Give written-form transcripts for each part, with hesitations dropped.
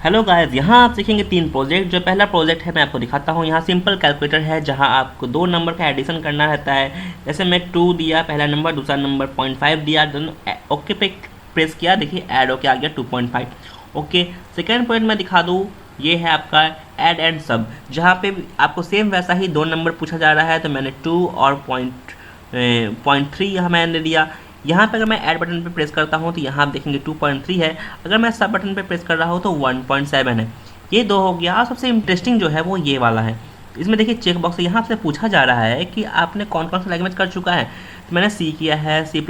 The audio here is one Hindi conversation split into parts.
हेलो गाइस, यहाँ आप सीखेंगे 3 प्रोजेक्ट। जो पहला प्रोजेक्ट है मैं आपको दिखाता हूँ। यहाँ सिंपल कैलकुलेटर है जहाँ आपको 2 नंबर का एडिशन करना रहता है। जैसे मैं 2 दिया पहला नंबर, दूसरा नंबर 0.5 दिया, दोनों ओके पे प्रेस किया, देखिए ऐड होके आ गया 2.5। ओके, सेकेंड पॉइंट मैं दिखा दूँ, ये है आपका ऐड एंड सब, जहाँ पे भी आपको सेम वैसा ही 2 नंबर पूछा जा रहा है। तो मैंने 2 और 0.3 यहाँ मैंने दिया। यहाँ पे अगर मैं ऐड बटन पे प्रेस करता हूँ तो यहाँ आप देखेंगे 2.3 है। अगर मैं सब बटन पे प्रेस कर रहा हूँ तो 1.7 है। ये 2 हो गया। और सबसे इंटरेस्टिंग जो है वो ये वाला है। इसमें देखिए चेक बॉक्स, यहाँ से पूछा जा रहा है कि आपने कौन कौन सा लैंग्वेज कर चुका है। तो मैंने सी किया है, C++,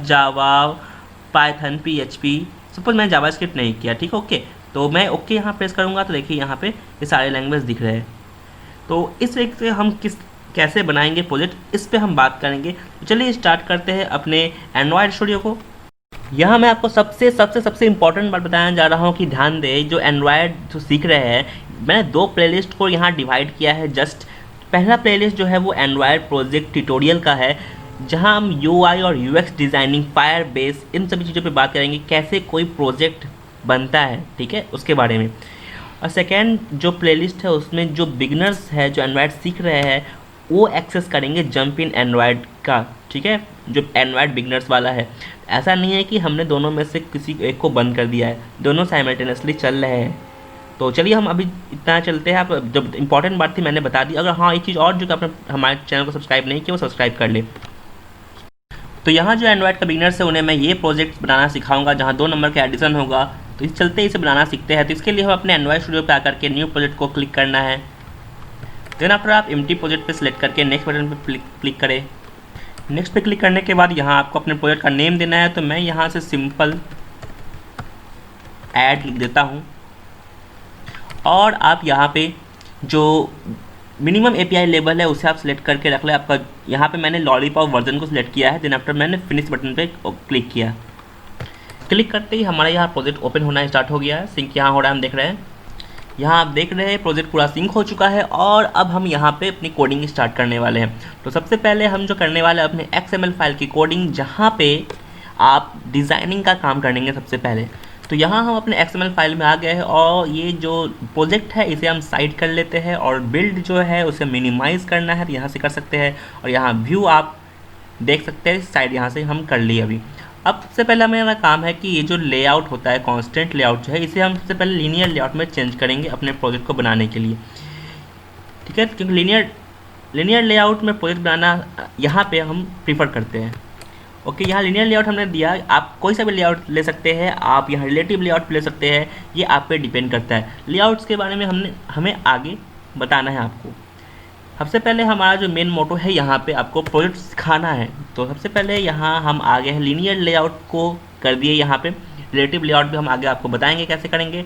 जावा, पाइथन, PHP। सपोज मैंने जावा स्क्रिप्ट नहीं किया, ठीक है। ओके, तो मैं ओके यहाँ प्रेस करूँगा तो देखिए यहाँ पे ये सारे लैंग्वेज दिख रहे हैं। तो इस तरीके से हम कैसे बनाएंगे प्रोजेक्ट, इस पे हम बात करेंगे। तो चलिए स्टार्ट करते हैं अपने एंड्रॉयड स्टूडियो को। यहाँ मैं आपको सबसे सबसे सबसे इम्पोर्टेंट बात बताने जा रहा हूँ कि ध्यान दें, जो एंड्रॉयड जो सीख रहे हैं, मैंने 2 प्लेलिस्ट को यहाँ डिवाइड किया है। जस्ट पहला प्लेलिस्ट जो है वो एंड्रॉयड प्रोजेक्ट ट्यूटोरियल का है, जहाँ हम UI और UX डिज़ाइनिंग, फायरबेस, इन सभी चीज़ों पे बात करेंगे, कैसे कोई प्रोजेक्ट बनता है, ठीक है, उसके बारे में। और सेकेंड जो प्लेलिस्ट है उसमें जो बिगनर्स है, जो एंड्रॉयड सीख रहे हैं, वो एक्सेस करेंगे जंप इन एंड्रॉयड का, ठीक है, जो एंड्रॉयड बिगनर्स वाला है। ऐसा नहीं है कि हमने दोनों में से किसी एक को बंद कर दिया है, दोनों साइमल्टेनियसली चल रहे हैं। तो चलिए हम अभी इतना चलते हैं। आप जब इंपॉर्टेंट बात थी मैंने बता दी। अगर हाँ एक चीज़ और, जो कि आपने हमारे चैनल को सब्सक्राइब नहीं किया वो सब्सक्राइब कर ले। तो यहाँ जो एंड्रॉयड का बिगनर्स है उन्हें मैं ये प्रोजेक्ट बनाना सिखाऊंगा जहाँ 2 नंबर का एडिशन होगा। तो इस चलते इसे बनाना सीखते हैं। तो इसके लिए हम अपने एंड्रॉयड स्टूडियो पे आकर के न्यू प्रोजेक्ट को क्लिक करना है। देन आफ्टर आप एम्प्टी प्रोजेक्ट पे सिलेक्ट करके नेक्स्ट बटन पे क्लिक करें। नेक्स्ट पे क्लिक करने के बाद यहाँ आपको अपने प्रोजेक्ट का नेम देना है। तो मैं यहाँ से सिंपल ऐड लिख देता हूँ। और आप यहाँ पे जो मिनिमम API लेवल है उसे आप सिलेक्ट करके रख लें। आपका यहाँ पे मैंने लॉलीपॉप वर्जन को सिलेक्ट किया है। देन आफ्टर मैंने फिनिश बटन पे क्लिक किया। क्लिक करते ही हमारा यहाँ प्रोजेक्ट ओपन होना स्टार्ट हो गया है। सिंक यहाँ हो रहा है, हम देख रहे हैं। यहाँ आप देख रहे हैं प्रोजेक्ट पूरा सिंक हो चुका है। और अब हम यहाँ पे अपनी कोडिंग स्टार्ट करने वाले हैं। तो सबसे पहले हम जो करने वाले हैं अपने XML फाइल की कोडिंग, जहाँ पे आप डिज़ाइनिंग का काम करेंगे सबसे पहले। तो यहाँ हम अपने XML फाइल में आ गए हैं और ये जो प्रोजेक्ट है इसे हम साइड कर लेते हैं। और बिल्ड जो है उसे मिनिमाइज़ करना है तो यहाँ से कर सकते हैं। और यहाँ व्यू आप देख सकते हैं, साइड यहाँ से हम कर लिए अभी। अब सबसे पहला मेरा काम है कि ये जो लेआउट होता है, कांस्टेंट लेआउट जो है, इसे हम सबसे पहले लीनियर लेआउट में चेंज करेंगे अपने प्रोजेक्ट को बनाने के लिए, ठीक है। क्योंकि लीनियर लेआउट में प्रोजेक्ट बनाना यहाँ पे हम प्रीफर करते हैं। ओके, यहाँ लीनियर लेआउट हमने दिया। आप कोई सा भी लेआउट ले सकते हैं, आप यहाँ रिलेटिव लेआउट ले सकते हैं, ये आप पे डिपेंड करता है। लेआउट्स के बारे में हमें आगे बताना है आपको। सबसे पहले हमारा जो मेन मोटो है, यहाँ पे आपको प्रोजेक्ट सिखाना है। तो सबसे पहले यहाँ हम आगे हैं, लीनियर लेआउट को कर दिए यहाँ पे। रिलेटिव लेआउट भी हम आगे आपको बताएंगे कैसे करेंगे।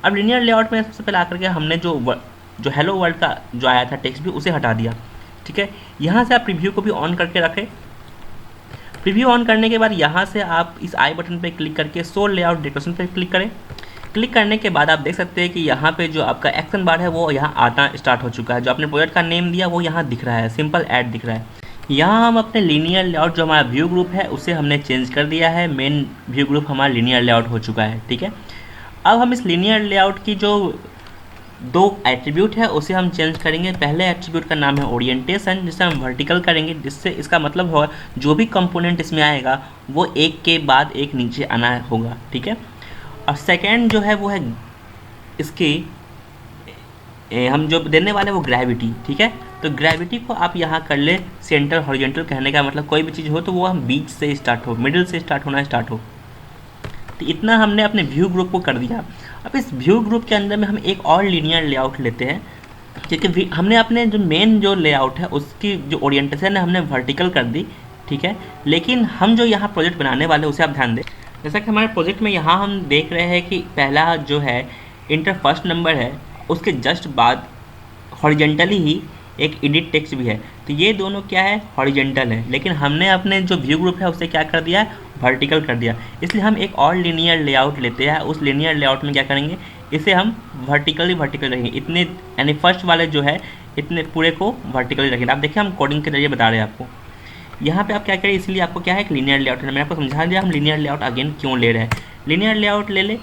अब लीनियर लेआउट में सबसे पहले आकर के हमने जो हेलो वर्ल्ड का जो आया था टेक्स्ट भी, उसे हटा दिया, ठीक है। यहाँ से आप प्रीव्यू को भी ऑन करके रखें। प्रीव्यू ऑन करने के बाद यहाँ से आप इस आई बटन पर क्लिक करके शो लेआउट डेकोरेशन पर क्लिक करें। क्लिक करने के बाद आप देख सकते हैं कि यहाँ पे जो आपका एक्शन बार है वो यहाँ आना स्टार्ट हो चुका है। जो आपने प्रोजेक्ट का नेम दिया वो यहाँ दिख रहा है, सिंपल ऐड दिख रहा है। यहाँ हम अपने लीनियर लेआउट जो हमारा व्यू ग्रुप है उसे हमने चेंज कर दिया है। मेन व्यू ग्रुप हमारा लीनियर लेआउट हो चुका है, ठीक है। अब हम इस लीनियर लेआउट की जो 2 एट्रीब्यूट है उसे हम चेंज करेंगे। पहले एट्रीब्यूट का नाम है ओरिएंटेशन, जिसे हम वर्टिकल करेंगे, जिससे इसका मतलब होगा जो भी कंपोनेंट इसमें आएगा वो एक के बाद एक नीचे आना होगा, ठीक है। और सेकेंड जो है वो है इसकी हम जो देने वाले वो ग्रेविटी, ठीक है। तो ग्रेविटी को आप यहाँ कर ले सेंटर हॉरिजॉन्टल, कहने का मतलब कोई भी चीज़ हो तो वो हम बीच से स्टार्ट हो, मिडिल से स्टार्ट होना स्टार्ट हो। तो इतना हमने अपने व्यू ग्रुप को कर दिया। अब इस व्यू ग्रुप के अंदर में हम एक और लीनियर लेआउट लेते हैं, क्योंकि हमने अपने जो मेन जो लेआउट है उसकी जो ओरिएंटेशन है हमने वर्टिकल कर दी, ठीक है। लेकिन हम जो यहाँ प्रोजेक्ट बनाने वाले उसे आप ध्यान दें। जैसा कि हमारे प्रोजेक्ट में यहाँ हम देख रहे हैं कि पहला जो है इंटर फर्स्ट नंबर है, उसके जस्ट बाद हॉरिजेंटली ही एक एडिट टेक्स्ट भी है। तो ये दोनों क्या है, हॉरिजेंटल है। लेकिन हमने अपने जो व्यू ग्रुप है उसे क्या कर दिया, वर्टिकल कर दिया। इसलिए हम एक और लीनियर लेआउट लेते हैं। उस लीनियर लेआउट में क्या करेंगे, इसे हम वर्टिकली रखेंगे। इतने यानी फर्स्ट वाले जो है इतने पूरे को वर्टिकली रखेंगे। आप देखिए हम कोडिंग के जरिए बता रहे हैं आपको। यहाँ पे आप क्या करें, इसलिए आपको क्या है, एक लीनियर लेआउट है। मैंने आपको समझा दिया हम लीनियर लेआउट अगेन क्यों ले रहे हैं। लीनियर लेआउट ले ले,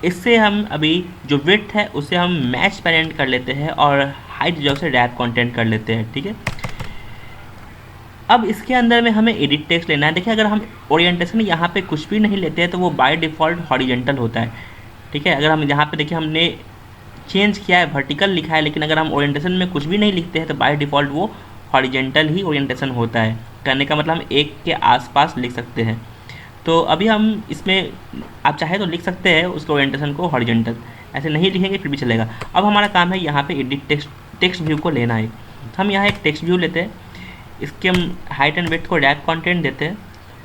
इससे हम अभी जो विड्थ है उसे हम मैच पेरेंट कर लेते हैं और हाइट जो से रैप कंटेंट कर लेते हैं, ठीक है। अब इसके अंदर में हमें एडिट टेक्स्ट लेना है। देखिए अगर हम ओरिएंटेशन यहाँ पे कुछ भी नहीं लेते हैं तो वो बाय डिफ़ॉल्ट हॉरिजेंटल होता है, ठीक है। अगर हम यहाँ पे देखिए हमने चेंज किया है, वर्टिकल लिखा है, लेकिन अगर हम ओरिएंटेशन में कुछ भी नहीं लिखते हैं तो बाय डिफ़ॉल्ट वो हॉरिजेंटल ही ओरिएंटेशन होता है। कहने का मतलब हम एक के आसपास लिख सकते हैं। तो अभी हम इसमें आप चाहे तो लिख सकते हैं उसके ओरिएंटेशन को हॉरिजेंटल, ऐसे नहीं लिखेंगे फिर भी चलेगा। अब हमारा काम है यहाँ पे एडिट टेक्स्ट व्यू को लेना है। तो हम यहाँ एक टेक्स्ट व्यू लेते हैं, इसके हम हाइट एंड विड्थ को रैप कंटेंट देते हैं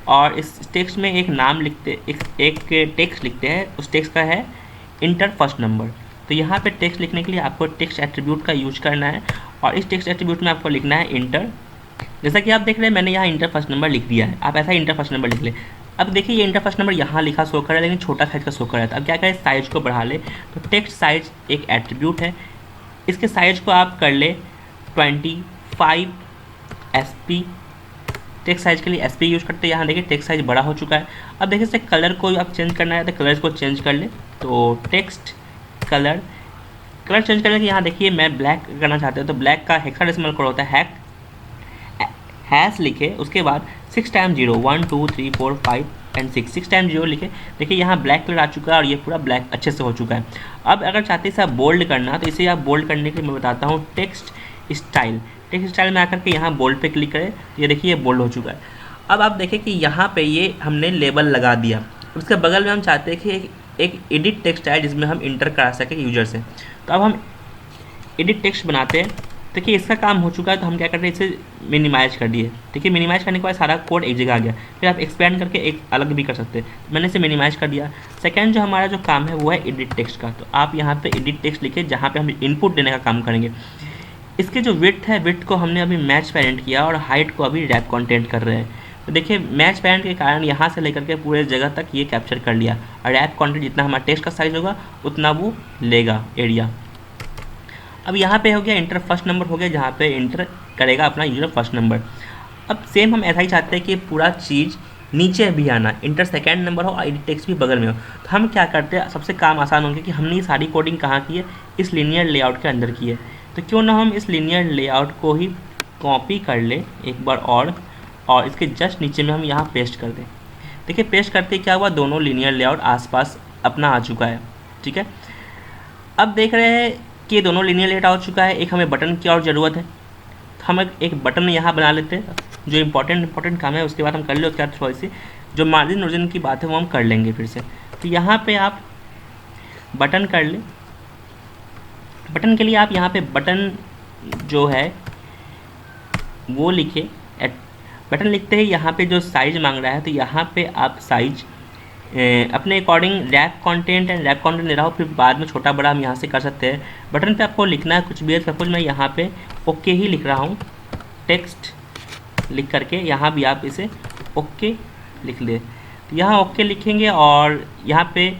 और इस टेक्स्ट में एक नाम लिखते, एक टेक्स्ट लिखते हैं। उस टेक्स्ट का है इंटर फर्स्ट नंबर। तो यहाँ पे टेक्स्ट लिखने के लिए आपको टेक्स्ट एट्रीब्यूट का यूज करना है और इस टेक्स्ट एट्रीब्यूट में आपको लिखना है इंटर। जैसा कि आप देख रहे हैं मैंने यहाँ इंटर फर्स्ट नंबर लिख दिया है, आप ऐसा इंटर फर्स्ट नंबर लिख ले। अब देखिए ये इंटर फर्स्ट नंबर यहाँ लिखा शो कर रहा है लेकिन छोटा साइज का शो कर रहा है। अब क्या करें, साइज को बढ़ा ले। तो टेक्स्ट साइज एक एट्रीब्यूट है, इसके साइज को आप कर ले 25 SP। टेक्स्ट साइज के लिए SP यूज करते हैं। यहाँ देखिए टेक्स्ट साइज बड़ा हो चुका है। अब देखिए इससे कलर को आप चेंज करना है तो कलर को चेंज कर ले। तो टेक्स्ट कलर चेंज करने के यहाँ देखिए मैं ब्लैक करना चाहता हूँ तो ब्लैक का हेक्साडेसिमल कोड होता है हैश लिखे, उसके बाद 6 टाइम 0 1 2 3 4 5 एंड 6 टाइम 0 लिखे। देखिए यहाँ ब्लैक कलर आ चुका है और ये पूरा ब्लैक अच्छे से हो चुका है। अब अगर चाहते हैं इसे आप बोल्ड करना तो इसे आप बोल्ड करने के लिए मैं बताता हूँ टेक्स्ट स्टाइल में आकर के यहाँ बोल्ड पे क्लिक करें तो ये देखिए ये बोल्ड हो चुका है। अब आप देखें कि यहाँ पे ये हमने लेबल लगा दिया, उसके बगल में हम चाहते हैं कि एक एडिट टेक्स्ट है जिसमें हम इंटर करा सकें यूजर से। तो अब हम एडिट टेक्स्ट बनाते हैं। देखिए इसका काम हो चुका है तो हम क्या करते हैं, इसे मिनिमाइज कर दिए। देखिए मिनिमाइज करने के बाद सारा कोड एक जगह आ गया। फिर आप एक्सपेंड करके एक अलग भी कर सकते हैं। मैंने इसे मिनिमाइज कर दिया। सेकंड जो हमारा जो काम है वो है एडिट टेक्स्ट का। तो आप यहाँ पे एडिट टेक्स्ट लिखे जहाँ पे हम इनपुट देने का काम करेंगे। इसके जो विड्थ है, विड्थ को हमने अभी मैच पेरेंट किया और हाइट को अभी रैप कंटेंट कर रहे हैं। तो देखिए मैच पेरेंट के कारण यहाँ से लेकर के पूरे जगह तक ये कैप्चर कर लिया और रैप कंटेंट जितना हमारा टेक्स्ट का साइज होगा उतना वो लेगा एरिया। अब यहाँ पे हो गया इंटर फर्स्ट नंबर हो गया जहाँ पे इंटर करेगा अपना यूजर फर्स्ट नंबर। अब सेम हम ऐसा ही चाहते हैं कि पूरा चीज़ नीचे भी आना, इंटर सेकेंड नंबर हो और एडिट टेक्स्ट भी बगल में हो। तो हम क्या करते हैं, सबसे काम आसान होंगे कि हमने ये सारी कोडिंग कहाँ की है, इस लीनियर लेआउट के अंदर की है। तो क्यों ना हम इस लीनियर लेआउट को ही कॉपी कर ले एक बार और इसके जस्ट नीचे में हम यहाँ पेस्ट कर दें। देखिए पेस्ट करते क्या हुआ, दोनों लीनियर लेआउट आसपास अपना आ चुका है, ठीक है। अब देख रहे हैं कि ये दोनों लीनियर लेआउट आ चुका है। एक हमें बटन की और ज़रूरत है तो हम एक बटन यहाँ बना लेते हैं। जो इंपॉर्टेंट काम है उसके बाद हम कर ले, उसके बाद थोड़ी सी जो मार्जिन की बात है वो हम कर लेंगे फिर से। तो यहाँ पे आप बटन कर ले। बटन के लिए आप यहाँ पे बटन जो है वो लिखे। बटन लिखते ही यहाँ पे जो साइज मांग रहा है तो यहाँ पे आप साइज अपने according wrap content and wrap content ले रहा हूँ, फिर बाद में छोटा बड़ा हम यहाँ से कर सकते हैं। बटन पे आपको लिखना है कुछ भी है। सपोज मैं यहाँ पे ओके ही लिख रहा हूँ, टेक्स्ट लिख करके यहाँ भी आप इसे ओके लिख ले। तो यहाँ ओके लिखेंगे और यहाँ पे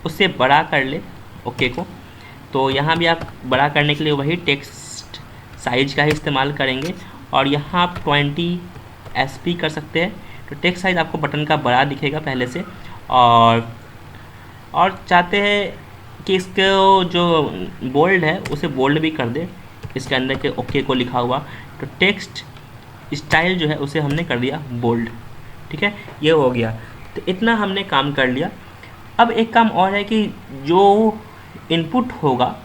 उससे बड़ा कर ले ओके को। तो यहाँ भी आप बड़ा करने के लिए वही टेक्स्ट साइज का ही इस्तेमाल करेंगे और यहाँ आप 20 SP कर सकते हैं। तो टेक्स्ट साइज आपको बटन का बड़ा दिखेगा पहले से। और चाहते हैं कि इसको जो बोल्ड है उसे बोल्ड भी कर दे, इसके अंदर के ओके को लिखा हुआ। तो टेक्स्ट स्टाइल जो है उसे हमने कर दिया बोल्ड, ठीक है, ये हो गया। तो इतना हमने काम कर लिया। अब एक काम और है कि जो इनपुट होगा,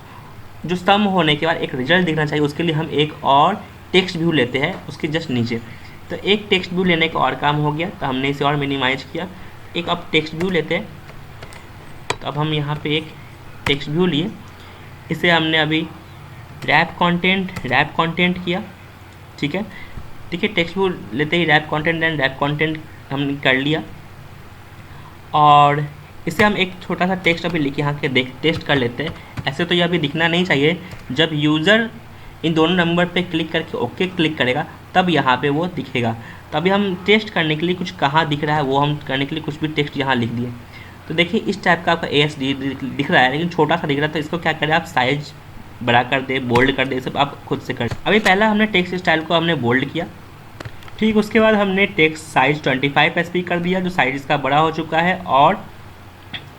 जो सम होने के बाद एक रिजल्ट दिखना चाहिए, उसके लिए हम एक और टेक्स्ट व्यू लेते हैं उसके जस्ट नीचे। तो एक टेक्स्ट व्यू लेने का और काम हो गया, तो हमने इसे और मिनिमाइज किया। एक अब टेक्स्ट व्यू लेते हैं। तो अब हम यहाँ पे एक टेक्स्ट व्यू लिए, इसे हमने अभी रैप कंटेंट किया, ठीक है। देखिए टेक्स्ट व्यू लेते ही रैप कंटेंट हमने कर लिया और इसे हम एक छोटा सा टेक्स्ट अभी लिख यहाँ के टेस्ट कर लेते हैं। ऐसे तो ये अभी दिखना नहीं चाहिए, जब यूज़र इन दोनों नंबर पे क्लिक करके ओके क्लिक करेगा तब यहाँ पे वो दिखेगा। तो अभी हम टेस्ट करने के लिए कुछ कहाँ दिख रहा है वो हम करने के लिए कुछ भी टेक्स्ट यहाँ लिख दिए। तो देखिए इस टाइप का आपका ASD दिख रहा है लेकिन छोटा सा दिख रहा है। तो इसको क्या करें, आप साइज बड़ा कर दे, बोल्ड कर दे, सब आप खुद से कर। अभी पहला हमने टेक्स्ट स्टाइल को हमने बोल्ड किया, ठीक। उसके बाद हमने टेक्स्ट साइज 25 SP कर दिया, जो साइज इसका बड़ा हो चुका है। और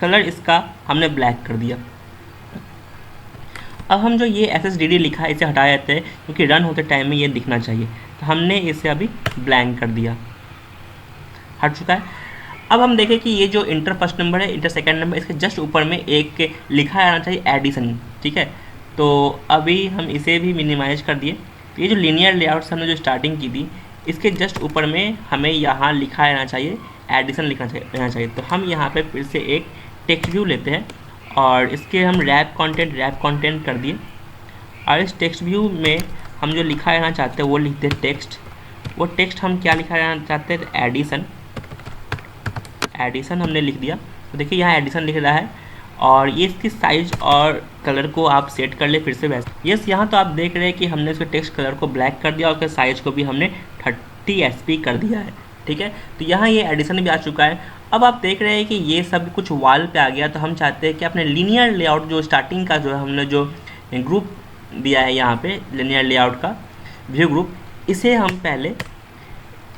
कलर इसका हमने ब्लैक कर दिया। अब हम जो ये SSDD लिखा है इसे हटा देते हैं क्योंकि रन होते टाइम में ये दिखना चाहिए, तो हमने इसे अभी ब्लैंक कर दिया, हट चुका है। अब हम देखें कि ये जो इंटर फर्स्ट नंबर है, इंटर सेकंड नंबर, इसके जस्ट ऊपर में एक लिखा आना चाहिए एडिशन, ठीक है। तो अभी हम इसे भी मिनिमाइज कर दिए। तो ये जो लीनियर लेआउट से हमने जो स्टार्टिंग की थी, इसके जस्ट ऊपर में हमें यहाँ लिखा रहना चाहिए एडिशन रहना चाहिए। तो हम यहाँ पे फिर से एक टेक्स्ट व्यू लेते हैं और इसके हम रैप कंटेंट कर दिए, और इस टेक्स्ट व्यू में हम जो लिखा रहना चाहते हैं वो लिखते हैं टेक्स्ट। वो टेक्स्ट हम क्या लिखा रहना चाहते हैं, एडिशन हमने लिख दिया। तो देखिए यहाँ एडिशन लिख रहा है, और ये इसकी साइज और कलर को आप सेट कर ले फिर से वैसे। यस, यहाँ तो आप देख रहे हैं कि हमने इसके टेक्स्ट कलर को ब्लैक कर दिया और उसके साइज को भी हमने 30 SP कर दिया है, ठीक है। तो यहाँ ये एडिशन भी आ चुका है। अब आप देख रहे हैं कि ये सब कुछ वॉल पे आ गया, तो हम चाहते हैं कि अपने लीनियर लेआउट जो स्टार्टिंग का जो है हमने जो ग्रुप दिया है यहाँ पे लीनियर लेआउट का व्यू ग्रुप, इसे हम पहले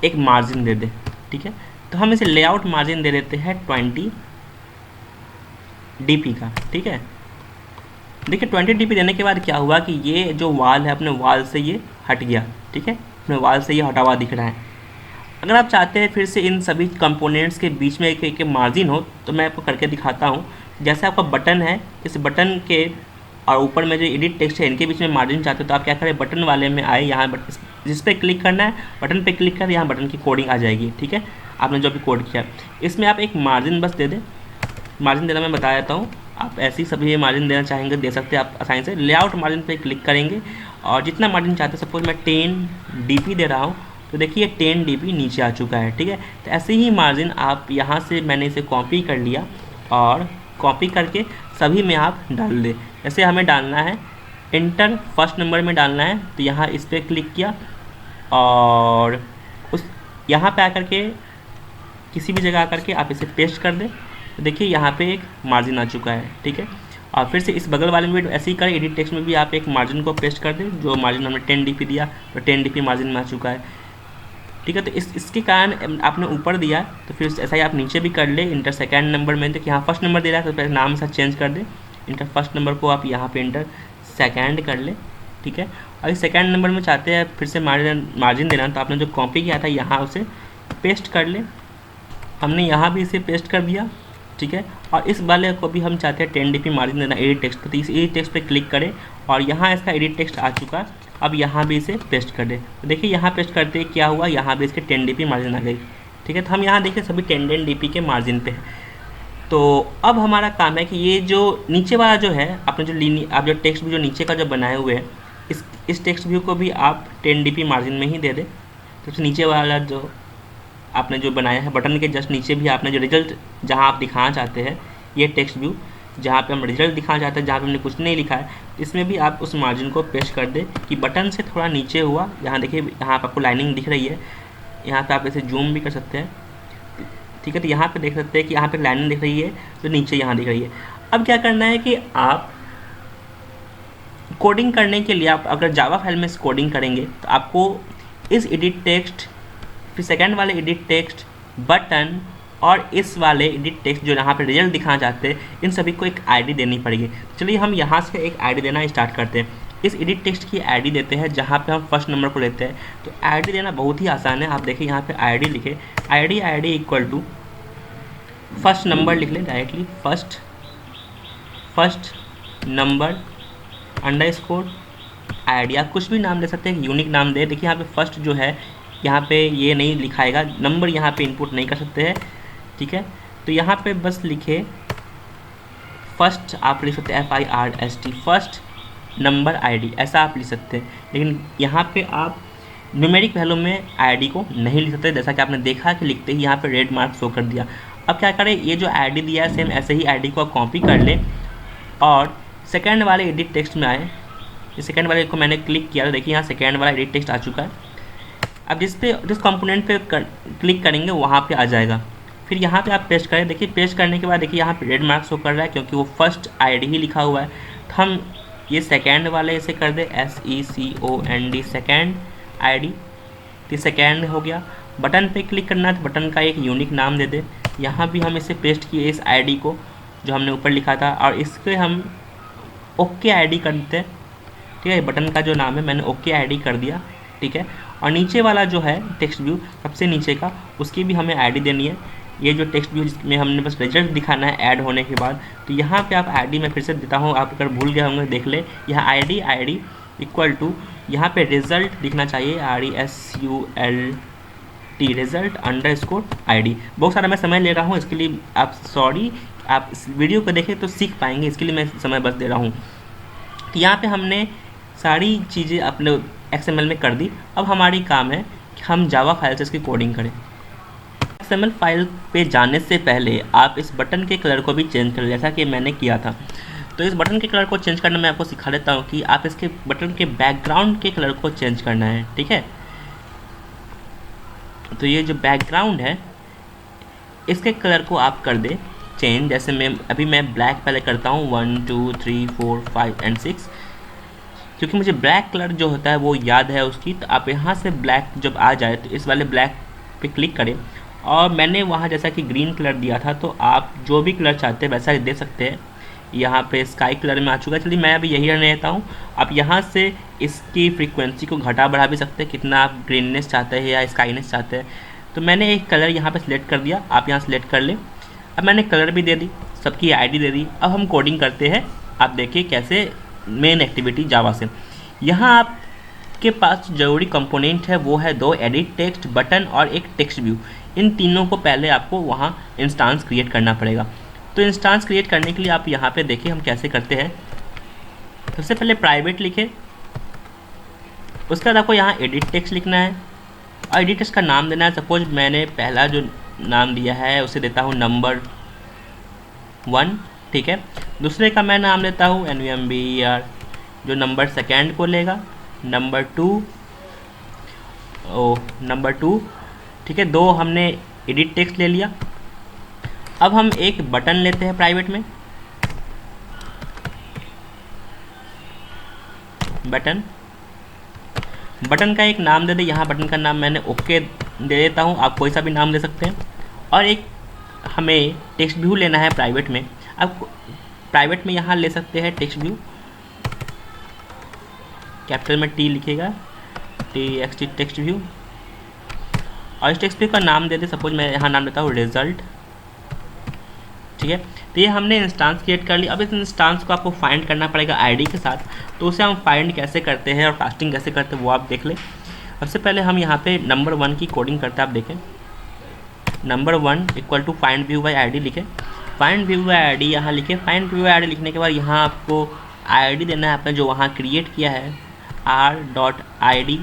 एक मार्जिन दे दें, ठीक है। तो हम इसे लेआउट मार्जिन दे देते हैं 20 DP का, ठीक है। देखिए 20 DP देने के बाद क्या हुआ कि ये जो वाल है अपने वाल से ये हट गया, ठीक है, अपने वाल से ये हटा हुआ दिख रहा है। अगर आप चाहते हैं फिर से इन सभी कंपोनेंट्स के बीच में एक मार्जिन हो, तो मैं आपको करके दिखाता हूँ। जैसे आपका बटन है, इस बटन के और ऊपर में जो एडिट टेक्स्ट है इनके बीच में मार्जिन चाहते हो, तो आप क्या करें, बटन वाले में आए, यहाँ जिस पे क्लिक करना है बटन पे क्लिक कर, यहाँ बटन की कोडिंग आ जाएगी, ठीक है। आपने जो भी कोड किया इसमें आप एक मार्जिन बस दे दें। मार्जिन देना मैं बता देता हूँ, आप ऐसे ही सभी मार्जिन देना चाहेंगे दे सकते हैं आप आसानी से। लेआउट मार्जिन पे क्लिक करेंगे और जितना मार्जिन चाहते हैं, सपोज मैं 10 DP दे रहा हूँ, तो देखिए 10 DP नीचे आ चुका है, ठीक है। तो ऐसे ही मार्जिन आप यहाँ से मैंने इसे कॉपी कर लिया और कॉपी करके सभी में आप डाल दें। जैसे हमें डालना है इंटर फर्स्ट नंबर में डालना है, तो यहाँ इस पर क्लिक किया और उस यहाँ पे आकर के किसी भी जगह आकर के आप इसे पेस्ट कर दें, तो देखिए यहाँ पे एक मार्जिन आ चुका है, ठीक है। और फिर से इस बगल वाले में भी ऐसे ही करें, एडिट टेक्स्ट में भी आप एक मार्जिन को पेस्ट कर दें। जो मार्जिन हमने 10 DP दिया, तो 10 DP मार्जिन में आ चुका है, ठीक है। तो इसके कारण आपने ऊपर दिया, तो फिर ऐसा ही आप नीचे भी कर ले। इंटर सेकंड नंबर में देखिए यहाँ फर्स्ट नंबर दे रहा है, तो पहले नाम सा चेंज कर दे, इंटर फर्स्ट नंबर को आप यहाँ पे इंटर सेकंड कर ले, ठीक है। और इस सेकंड नंबर में चाहते हैं फिर से मार्जिन देना, तो आपने जो कॉपी किया था यहाँ उसे पेस्ट कर ले। हमने यहाँ भी इसे पेस्ट कर दिया, ठीक है। और इस वाले को भी हम चाहते हैं 10 DP मार्जिन देना एडिट टेक्स्ट पर, तो इस एडिट टेक्स्ट पे क्लिक करें और यहाँ इसका एडिट टेक्स्ट आ चुका। अब यहाँ भी इसे पेस्ट कर दें, तो देखिए यहाँ पेस्ट करते क्या हुआ, यहाँ भी इसके 10 DP मार्जिन आ गई, ठीक है। तो हम यहाँ देखिए सभी 10 DP के मार्जिन पे है। तो अब हमारा काम है कि ये जो नीचे वाला जो है आपने जो आप जो टेक्स्ट व्यू जो नीचे का जो बनाए हुए हैं, इस टेक्स्ट व्यू को भी आप 10 DP मार्जिन में ही दे दें। तो नीचे वाला जो आपने जो बनाया है बटन के जस्ट नीचे भी आपने जो रिजल्ट जहाँ आप दिखाना चाहते हैं, ये टेक्स्ट व्यू जहाँ पे हम रिजल्ट दिखाना चाहते हैं, जहाँ पे हमने कुछ नहीं लिखा है, इसमें भी आप उस मार्जिन को पेस्ट कर दें कि बटन से थोड़ा नीचे हुआ। यहाँ देखिए यहाँ पर आपको लाइनिंग दिख रही है, यहाँ पे आप इसे जूम भी कर सकते हैं, ठीक है। तो यहाँ पे देख सकते हैं कि यहाँ पे लाइनिंग दिख रही है, तो नीचे यहाँ दिख रही है। अब क्या करना है कि आप कोडिंग करने के लिए, आप अगर जावा फाइल में कोडिंग करेंगे, तो आपको इस एडिट टेक्स्ट, फिर सेकंड वाले एडिट टेक्स्ट, बटन और इस वाले एडिट टेक्स्ट जो यहाँ पे रिजल्ट दिखाना चाहते हैं, इन सभी को एक आईडी देनी पड़ेगी। चलिए हम यहाँ से एक आईडी देना स्टार्ट करते हैं। इस एडिट टेक्स्ट की आईडी देते हैं जहाँ पे हम फर्स्ट नंबर को लेते हैं। तो आईडी देना बहुत ही आसान है। आप देखिए यहाँ पे आईडी लिखे, ID equal to first number लिख लें directly, first number underscore ID. आप कुछ भी नाम दे सकते हैं, यूनिक नाम दे। देखिए यहाँ पे फर्स्ट जो है यहाँ पे ये नहीं लिखाएगा, नंबर यहाँ पे इनपुट नहीं कर सकते हैं, ठीक है। तो यहाँ पे बस लिखे फर्स्ट, आप लिख सकते हैं FIRST, फर्स्ट नंबर आईडी, ऐसा आप लिख सकते हैं। लेकिन यहाँ पे आप न्यूमेरिक वैल्यू में आईडी को नहीं लिख सकते, जैसा कि आपने देखा कि लिखते ही यहाँ पे रेड मार्क शो कर दिया। अब क्या करें, ये जो आईडी दिया है सेम ऐसे ही आईडी को आप कॉपी कर लें और सेकेंड वाले एडिट टेक्स्ट में आए। इस सेकेंड वाले को मैंने क्लिक किया, तो देखिए यहाँ सेकेंड वाला एडिट टेक्स्ट आ चुका है। अब जिस कंपोनेंट पे क्लिक करेंगे वहाँ पे आ जाएगा। फिर यहाँ पे आप पेस्ट करें, देखिए पेस्ट करने के बाद देखिए यहाँ पे रेड मार्क शो कर रहा है क्योंकि वो फर्स्ट आईडी ही लिखा हुआ है। तो हम ये सेकेंड वाले इसे कर दे SECOND, सेकेंड आईडी, तो सेकेंड हो गया। बटन पे क्लिक करना है तो बटन का एक यूनिक नाम दे दे। यहाँ भी हम इसे पेस्ट किए इस आईडी को जो हमने ऊपर लिखा था, और इसके हम ओके आईडी करते हैं। ठीक है, बटन का जो नाम है मैंने ओके आईडी कर दिया। ठीक है, और नीचे वाला जो है टेक्स्ट व्यू सबसे नीचे का, उसकी भी हमें आईडी देनी है। ये जो टेक्स्ट व्यू जिसमें हमने बस रिजल्ट दिखाना है ऐड होने के बाद, तो यहाँ पे आप आईडी मैं फिर से देता हूँ, आप अगर भूल गए होंगे देख ले। यहाँ आईडी इक्वल टू, यहाँ पे रिजल्ट दिखना चाहिए, RESULT रिजल्ट अंडरस्कोर ID। बहुत सारा मैं समय ले रहा हूँ इसके लिए, आप सॉरी, आप इस वीडियो को देखें तो सीख पाएंगे, इसके लिए मैं समय बस दे रहा हूँ। तो यहाँ पे हमने सारी चीज़ें अपने XML में कर दी। अब हमारी काम है कि हम जावा फाइल से इसकी कोडिंग करें। XML फाइल पे जाने से पहले आप इस बटन के कलर को भी चेंज करें, जैसा कि मैंने किया था। तो इस बटन के कलर को चेंज करना मैं आपको सिखा देता हूँ कि आप इसके बटन के बैकग्राउंड के कलर को चेंज करना है। ठीक है, तो ये जो बैकग्राउंड है इसके कलर को आप कर दे चेंज। जैसे मैं ब्लैक पहले करता हूँ, 1 2 3 4 5 एंड 6, क्योंकि मुझे ब्लैक कलर जो होता है वो याद है उसकी। तो आप यहाँ से ब्लैक जब आ जाए तो इस वाले ब्लैक पे क्लिक करें, और मैंने वहाँ जैसा कि ग्रीन कलर दिया था, तो आप जो भी कलर चाहते हैं वैसा ही दे सकते हैं। यहाँ पे स्काई कलर में आ चुका है, चलिए मैं अभी यही रहने देता हूँ। आप यहाँ से इसकी फ्रीक्वेंसी को घटा बढ़ा भी सकते हैं, कितना आप ग्रीननेस चाहते हैं या स्काईनेस चाहते हैं। तो मैंने एक कलर यहाँ पे सिलेक्ट कर दिया, आप यहाँ सेलेक्ट कर लें। अब मैंने कलर भी दे दी, सबकी आईडी दे दी। अब हम कोडिंग करते हैं, आप देखिए कैसे। मेन एक्टिविटी जावा से, यहाँ आपके पास ज़रूरी कंपोनेंट है वो है 2 एडिट टेक्स्ट बटन और एक टेक्स्ट व्यू। इन तीनों को पहले आपको वहाँ इंस्टांस क्रिएट करना पड़ेगा। तो इंस्टांस क्रिएट करने के लिए आप यहाँ पे देखिए हम कैसे करते हैं। सबसे पहले प्राइवेट लिखे, उसके बाद आपको यहाँ एडिट टेक्स्ट लिखना है, और एडिट टेक्स्ट का नाम देना है। सपोज मैंने पहला जो नाम दिया है उसे देता हूँ नंबर 1। ठीक है, दूसरे का मैं नाम देता हूँ NVMBER, जो नंबर सेकेंड को लेगा, नंबर 2। ठीक है, 2 हमने एडिट टेक्स्ट ले लिया। अब हम एक बटन लेते हैं प्राइवेट में, बटन का एक नाम दे दे। यहाँ बटन का नाम मैंने ओके दे देता हूँ, आप कोई सा भी नाम दे सकते हैं। और एक हमें टेक्स्ट व्यू लेना है प्राइवेट में। आप प्राइवेट में यहाँ ले सकते हैं टेक्स्ट व्यू, कैपिटल में T लिखेगा, TXT टेक्स्ट व्यू, और इस टेक्स्ट व्यू का नाम दे दे। सपोज मैं यहाँ नाम देता हूँ रिजल्ट। ठीक है, तो ये हमने इंस्टांस क्रिएट कर ली। अब इस इंस्टांस को आपको फाइंड करना पड़ेगा आईडी के साथ। तो उसे हम फाइंड कैसे करते हैं और कास्टिंग कैसे करते हैं वो आप देख लें। सबसे पहले हम यहाँ पे नंबर 1 की कोडिंग करते हैं। आप देखें, number 1 equal to find view by ID लिखें। फाइंड व्यू बाई आईडी यहाँ लिखें। फाइंड व्यू बाई आईडी लिखने के बाद यहाँ आपको आईडी देना है आपने जो वहाँ क्रिएट किया है, r.id.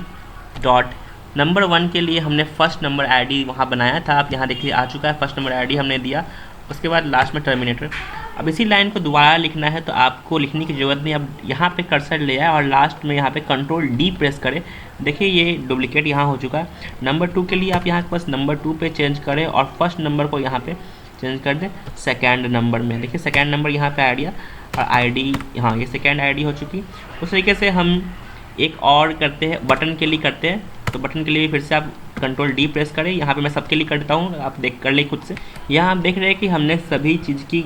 नंबर 1 के लिए हमने फर्स्ट नंबर आईडी वहाँ बनाया था। आप यहाँ देखिए आ चुका है, फर्स्ट नंबर आईडी हमने दिया। उसके बाद लास्ट में टर्मिनेटर। अब इसी लाइन को दोबारा लिखना है तो आपको लिखने की ज़रूरत नहीं। अब यहाँ पे कर्सर ले आए और लास्ट में यहाँ पे कंट्रोल D प्रेस करें। देखिए ये डुप्लीकेट यहाँ हो चुका है। नंबर 2 के लिए आप यहाँ बस नंबर 2 पे चेंज करें और फर्स्ट नंबर को यहाँ पे चेंज कर दें सेकेंड नंबर में। देखिए सेकेंड नंबर यहाँ पे आ गया और आईडी, हाँ ये सेकेंड आईडी हो चुकी। उस तरीके से हम एक और करते हैं, बटन के लिए करते हैं। तो बटन के लिए फिर से आप कंट्रोल D प्रेस करें। यहाँ पे मैं सबके लिए करता हूँ, आप देख कर ले खुद से। यहाँ आप देख रहे हैं कि हमने सभी चीज़ की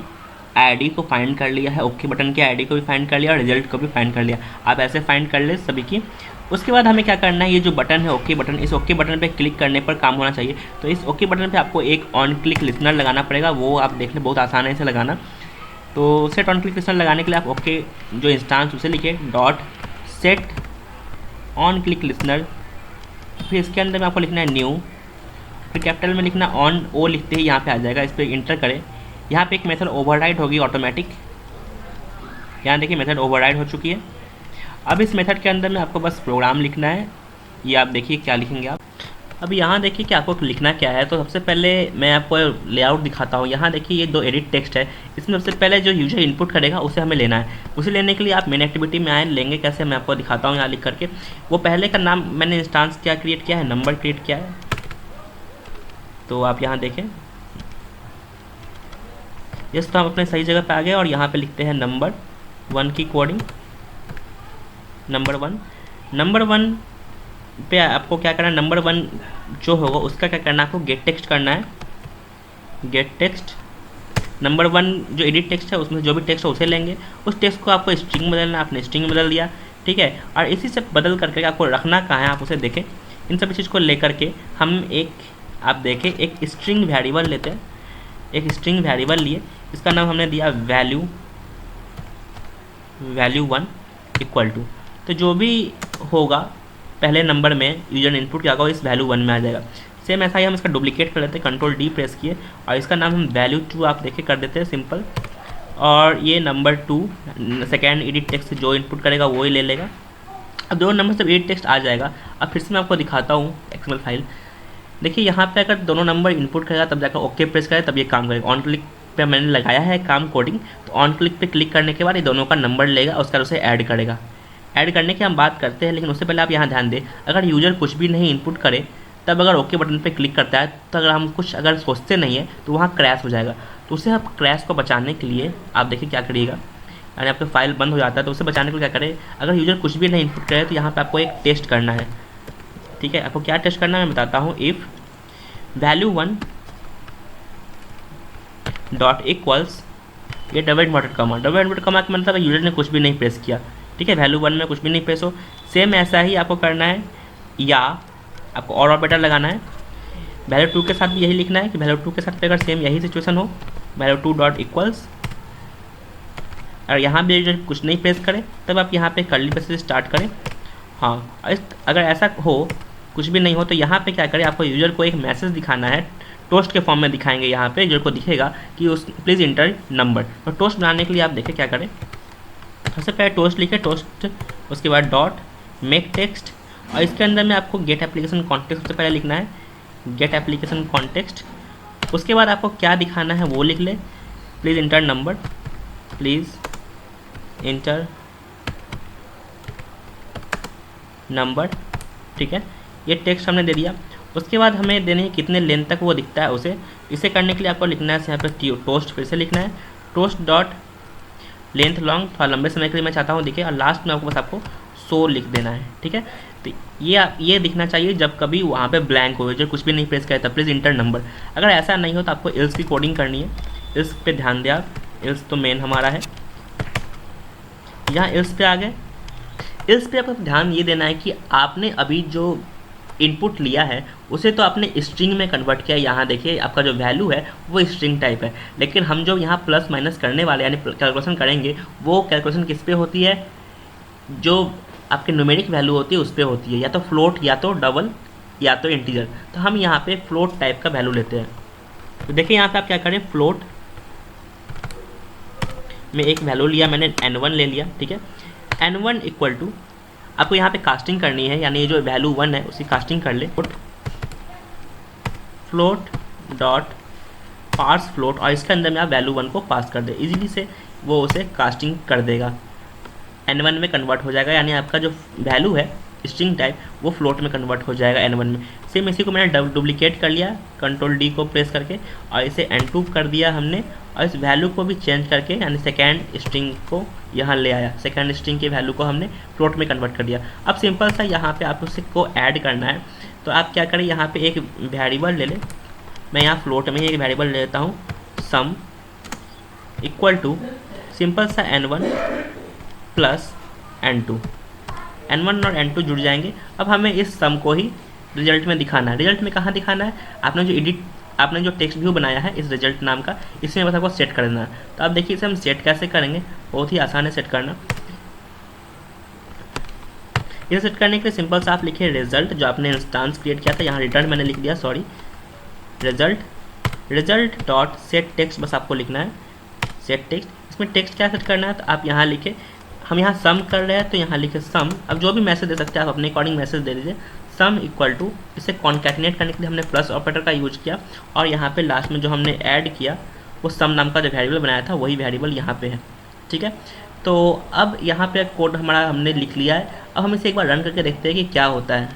आईडी को फाइंड कर लिया है। ओके बटन की आईडी को भी फाइंड कर लिया और रिजल्ट को भी फाइंड कर लिया। आप ऐसे फाइंड कर ले सभी की। उसके बाद हमें क्या करना है, ये जो बटन है ओके बटन, इस ओके बटन पे क्लिक करने पर काम होना चाहिए। तो इस ओके बटन पे आपको एक ऑन क्लिक लिसनर लगाना पड़ेगा। वो आप देख लें, बहुत आसान है इसे लगाना। तो सेट ऑन क्लिक लिसनर लगाने के लिए आप ओके जो इंस्टांस उसे लिखे .set ऑन क्लिक लिसनर। फिर इसके अंदर में आपको लिखना है न्यू, फिर कैपिटल में लिखना ऑन, ओ लिखते ही यहाँ पे आ जाएगा। इस पर इंटर करें। यहाँ पे एक मेथड ओवरराइड होगी ऑटोमेटिक। यहाँ देखिए मेथड ओवरराइड हो चुकी है। अब इस मेथड के अंदर में आपको बस प्रोग्राम लिखना है। ये आप देखिए क्या लिखेंगे आप। अब यहाँ देखिए कि आपको लिखना क्या है। तो सबसे पहले मैं आपको लेआउट दिखाता हूँ। यहाँ देखिए ये 2 एडिट टेक्स्ट है। इसमें सबसे पहले जो यूजर इनपुट करेगा उसे हमें लेना है। उसे लेने के लिए आप मेन एक्टिविटी में आए, लेंगे कैसे मैं आपको दिखाता हूँ यहाँ लिख करके। वो पहले का नाम मैंने इंस्टांस क्या क्रिएट किया है, नंबर क्रिएट किया है। तो आप यहाँ देखें, यस, तो हम अपने सही जगह पे आ गए और यहाँ पे लिखते हैं नंबर 1 की कोडिंग। नंबर 1 पे आपको क्या करना है, नंबर 1 जो होगा उसका क्या करना है, आपको गेट टेक्स्ट करना है। गेट टेक्स्ट नंबर 1 जो एडिट टेक्स्ट है उसमें जो भी टेक्स्ट है उसे लेंगे, उस टेक्स्ट को आपको स्ट्रिंग में बदलना, आपने स्ट्रिंग में बदल दिया, ठीक है। और इसी से बदल करके आपको रखना कहाँ है आप उसे देखें। इन सभी चीज़ को लेकर के हम एक, आप देखें, एक स्ट्रिंग वेरिएबल लेते हैं। एक स्ट्रिंग वेरिएबल लिए, इसका नाम हमने दिया वैल्यू 1 इक्वल टू, तो जो भी होगा पहले नंबर में यूजर ने इनपुट किया होगा इस वैल्यू 1 में आ जाएगा। सेम ऐसा ही हम इसका डुप्लीकेट कर लेते हैं, कंट्रोल डी प्रेस किए और इसका नाम हम वैल्यू 2 आप देखे कर देते हैं सिंपल। और ये नंबर 2 सेकेंड एडिट टेक्स्ट जो इनपुट करेगा वो ही ले लेगा। अब दोनों नंबर से एडिट टेक्स्ट आ जाएगा। अब फिर से मैं आपको दिखाता हूँ एक्सएमएल फाइल। देखिए यहाँ पे अगर दोनों नंबर इनपुट करेगा तब जाकर ओके प्रेस करें तब ये काम करेगा। ऑन क्लिक पे मैंने लगाया है काम कोडिंग, तो ऑन क्लिक पे क्लिक करने के बाद ये दोनों का नंबर लेगा और उसका उसे ऐड करेगा। ऐड करने की हम बात करते हैं, लेकिन उससे पहले आप यहाँ ध्यान दें, अगर यूजर कुछ भी नहीं इनपुट करे तब अगर ओके बटन पे क्लिक करता है तो अगर हम कुछ अगर सोचते नहीं है तो वहाँ क्रैश हो जाएगा। तो उसे आप क्रैश को बचाने के लिए आप देखिए क्या करिएगा, यानी आपका फाइल बंद हो जाता है तो उसे बचाने के लिए क्या करें, अगर यूजर कुछ भी नहीं इनपुट करे तो यहाँ पे आपको एक टेस्ट करना है, ठीक है। आपको क्या टेस्ट करना है मैं बताता हूँ। इफ़ वैल्यू 1 डॉट इक्वल्स, ये double inverted comma, double inverted comma का मतलब यूजर ने कुछ भी नहीं प्रेस किया, ठीक है। वैल्यू 1 में कुछ भी नहीं प्रेस हो। सेम ऐसा ही आपको करना है, या आपको और बेटर लगाना है। वैल्यू 2 के साथ भी यही लिखना है कि वैल्यू 2 के साथ अगर सेम यही सिचुएशन हो, वैल्यू 2 डॉट इक्वल्स, और यहाँ भी यूजर कुछ नहीं प्रेस करे तब आप यहाँ पे कर्ली ब्रेसेस से स्टार्ट करें। हाँ, अगर ऐसा हो कुछ भी नहीं हो तो यहाँ पे क्या करें, आपको यूजर को एक मैसेज दिखाना है, टोस्ट के फॉर्म में दिखाएंगे। यहाँ पे यूजर को दिखेगा कि उस प्लीज़ इंटर नंबर। और टोस्ट बनाने के लिए आप देखें क्या करें, सबसे पहले टोस्ट लिखे, टोस्ट, उसके बाद डॉट मेक टेक्स्ट, और इसके अंदर में आपको गेट एप्लीकेशन कॉन्टेक्स्ट सबसे पहले लिखना है, गेट एप्लीकेशन कॉन्टेक्स्ट। उसके बाद आपको क्या दिखाना है वो लिख ले, please inter number, please inter number, ठीक है। ये टेक्स्ट हमने दे दिया। उसके बाद हमें देने हैं कितने लेंथ तक वो दिखता है उसे। इसे करने के लिए आपको लिखना है यहाँ पे टोस्ट, फिर से लिखना है टोस्ट डॉट लेंथ लॉन्ग, थोड़ा लंबे समय के लिए मैं चाहता हूँ दिखे, और लास्ट में आपको बस आपको 100 लिख देना है, ठीक है। तो ये दिखना चाहिए जब कभी वहाँ पे ब्लैंक हो, जो कुछ भी नहीं प्रेस करे तब प्लीज़ इंटर नंबर। अगर ऐसा नहीं हो तो आपको एल्स की कोडिंग करनी है। एल्स पे ध्यान दिया, एल्स तो मेन हमारा है। यहाँ एल्स पे आ गए। एल्स पे आपको ध्यान ये देना है कि आपने अभी जो इनपुट लिया है उसे तो आपने स्ट्रिंग में कन्वर्ट किया। यहाँ देखिए आपका जो वैल्यू है वो स्ट्रिंग टाइप है, लेकिन हम जो यहाँ प्लस माइनस करने वाले यानी कैलकुलेशन करेंगे वो कैलकुलेशन किस पे होती है, जो आपके न्यूमेरिक वैल्यू होती है उस पर होती है, या तो फ्लोट, या तो डबल, या तो इंटीजर। तो हम यहाँ पे फ्लोट टाइप का वैल्यू लेते हैं। तो देखिए यहाँ पे आप क्या करें, फ्लोट में एक वैल्यू लिया मैंने, n1 ले लिया, ठीक है। n1 इक्वल टू, आपको यहाँ पे कास्टिंग करनी है, यानी ये जो वैल्यू 1 है उसी कास्टिंग कर ले, फ्लोट डॉट पार्स फ्लोट, और इसके अंदर में आप वैल्यू 1 को पास कर दे, इजीली से वो उसे कास्टिंग कर देगा, n1 में कन्वर्ट हो जाएगा, यानी आपका जो वैल्यू है स्ट्रिंग टाइप वो फ्लोट में कन्वर्ट हो जाएगा n1 में। सेम इसी को मैंने डुप्लीकेट कर लिया कंट्रोल डी को प्रेस करके, और इसे n2 कर दिया हमने, और इस वैल्यू को भी चेंज करके यानी सेकेंड स्ट्रिंग को यहाँ ले आया, सेकेंड स्ट्रिंग की वैल्यू को हमने फ्लोट में कन्वर्ट कर दिया। अब सिंपल सा यहाँ पे आप उसे को ऐड करना है, तो आप क्या करें, यहाँ पे एक वेरिएबल ले लें। मैं यहाँ फ्लोट में ही एक वेरिएबल ले लेता हूँ, सम इक्वल टू सिंपल सा n1 प्लस n2, n1 और n2 जुड़ जाएंगे। अब हमें इस सम को ही रिजल्ट में दिखाना है। रिजल्ट में कहाँ दिखाना है, आपने जो टेक्स्ट व्यू बनाया है इस रिजल्ट नाम का, इसमें बस आपको सेट कर देना है। तो आप देखिए इसे हम सेट कैसे करेंगे, बहुत ही आसान है सेट करना। इसे सेट करने के लिए सिंपल सा आप लिखिए रिजल्ट, जो आपने इंस्टांस क्रिएट किया था, यहाँ रिटर्न मैंने लिख दिया, sorry, result dot set text, बस आपको लिखना है सेट टेक्स्ट। इसमें टेक्स्ट क्या सेट करना है, तो आप यहाँ लिखे, हम यहाँ सम कर रहे हैं तो यहाँ लिखे सम। अब जो भी मैसेज दे सकते हैं आप अपने अकॉर्डिंग मैसेज दे दीजिए। सम इक्वल टू, इसे कॉन्कैटिनेट करने के लिए हमने प्लस ऑपरेटर का यूज किया, और यहाँ पे लास्ट में जो हमने ऐड किया वो सम नाम का जो वेरिएबल बनाया था वही वेरिएबल यहाँ पे है, ठीक है। तो अब यहाँ पे कोड हमारा हमने लिख लिया है। अब हम इसे एक बार रन करके देखते हैं कि क्या होता है।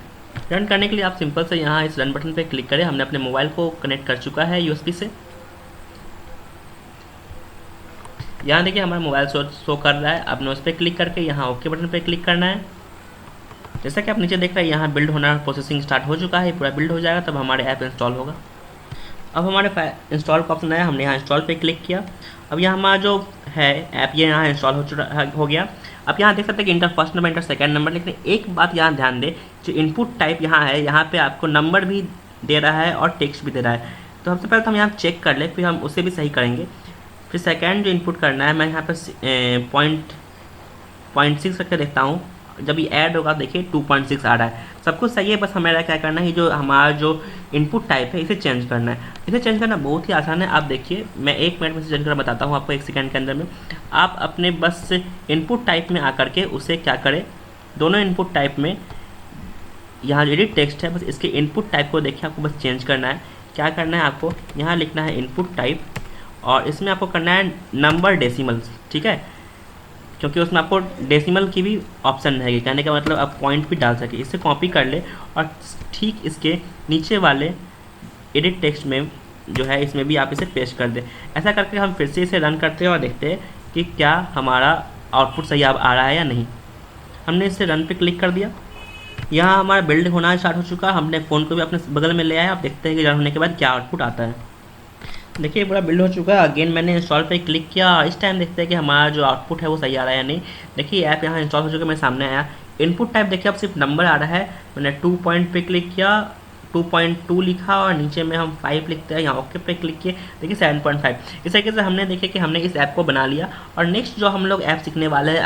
रन करने के लिए आप सिंपल से यहाँ इस रन बटन पे क्लिक करें। हमने अपने मोबाइल को कनेक्ट कर चुका है USB से। यहाँ देखिए हमारा मोबाइल शो कर रहा है। आपने उस पर क्लिक करके यहाँ ओके बटन पे क्लिक करना है। जैसा कि आप नीचे देख रहे हैं यहाँ बिल्ड होना, प्रोसेसिंग स्टार्ट हो चुका है, पूरा बिल्ड हो जाएगा तब हमारे ऐप इंस्टॉल होगा। अब हमारे इंस्टॉल का ऑप्शन आया, हमने यहाँ इंस्टॉल पे क्लिक किया। अब यहाँ हमारा जो है ऐप ये यहाँ इंस्टॉल हो गया। अब यहाँ देख सकते हैं कि inter first number, inter second number, लेकिन एक बात यहाँ ध्यान दें, जो इनपुट टाइप यहाँ है, यहाँ पे आपको नंबर भी दे रहा है और टेक्स्ट भी दे रहा है। तो सबसे पहले तो हम यहाँ चेक कर लें, फिर हम उसे भी सही करेंगे। फिर सेकेंड जो इनपुट करना है, मैं यहाँ पर पॉइंट 6 करके देखता हूँ। जब ये ऐड होगा देखिए 2.6 आ रहा है, सब कुछ सही है। बस हमारा क्या करना है, जो हमारा जो इनपुट टाइप है इसे चेंज करना है। इसे चेंज करना बहुत ही आसान है। आप देखिए, मैं 1 मिनट में से चेंज कर बताता हूँ आपको, 1 सेकंड के अंदर में। आप अपने बस इनपुट टाइप में आकर के उसे क्या करें, दोनों इनपुट टाइप में यहाँ एडिट टेक्स्ट है, बस इसके इनपुट टाइप को देखिए, आपको बस चेंज करना है। क्या करना है, आपको यहाँ लिखना है इनपुट टाइप, और इसमें आपको करना है नंबर डेसिमल्स, ठीक है, क्योंकि उसमें आपको डेसिमल की भी ऑप्शन रहेगी। कहने का मतलब आप पॉइंट भी डाल सके। इसे कॉपी कर ले और ठीक इसके नीचे वाले एडिट टेक्स्ट में जो है, इसमें भी आप इसे पेस्ट कर दें। ऐसा करके हम फिर से इसे रन करते हैं और देखते हैं कि क्या हमारा आउटपुट सही आ रहा है या नहीं। हमने इसे रन पे क्लिक कर दिया, यहाँ हमारा बिल्ड होना स्टार्ट हो चुका। हमने फ़ोन को भी अपने बगल में ले आया। आप देखते हैं कि रन होने के बाद क्या आउटपुट आता है। देखिए पूरा बिल्ड हो चुका है। अगेन मैंने इंस्टॉल पे क्लिक किया, इस टाइम देखते हैं कि हमारा जो आउटपुट है वो सही आ रहा है या नहीं। देखिए ऐप यहाँ इंस्टॉल हो चुका है, मेरे सामने आया। इनपुट टाइप देखिए अब सिर्फ नंबर आ रहा है। मैंने 2 पॉइंट पे क्लिक किया, 2.2 लिखा और नीचे में हम 5 लिखते हैं, यहाँ ओके पे क्लिक किए, देखिए 7.5। इस तरीके से हमने देखिए कि हमने इस ऐप को बना लिया। और नेक्स्ट जो हम लोग ऐप सीखने वाले हैं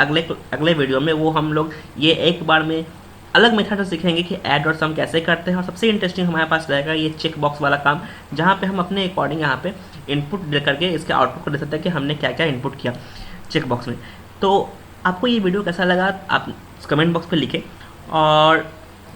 अगले वीडियो में, वो हम लोग ये एक बार में अलग मेथड से सीखेंगे कि ऐड और सम कैसे करते हैं। और सबसे इंटरेस्टिंग हमारे पास रहेगा ये चेक बॉक्स वाला काम, जहाँ पे हम अपने अकॉर्डिंग यहाँ पे इनपुट दे करके इसके आउटपुट को दे सकते हैं कि हमने क्या क्या इनपुट किया चेक बॉक्स में। तो आपको ये वीडियो कैसा लगा आप कमेंट बॉक्स पे लिखें, और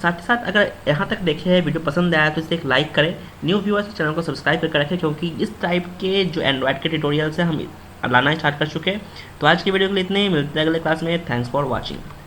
साथ ही साथ अगर यहाँ तक देखे है वीडियो पसंद आया तो इसे एक लाइक करें। न्यू व्यूअर्स चैनल को सब्सक्राइब करके रखें, क्योंकि इस टाइप के जो एंड्रॉयड के ट्यूटोरियल्स हैं हम लाना स्टार्ट कर चुके हैं। तो आज की वीडियो के लिए इतने ही, मिलते हैं अगले क्लास में। Thanks for watching.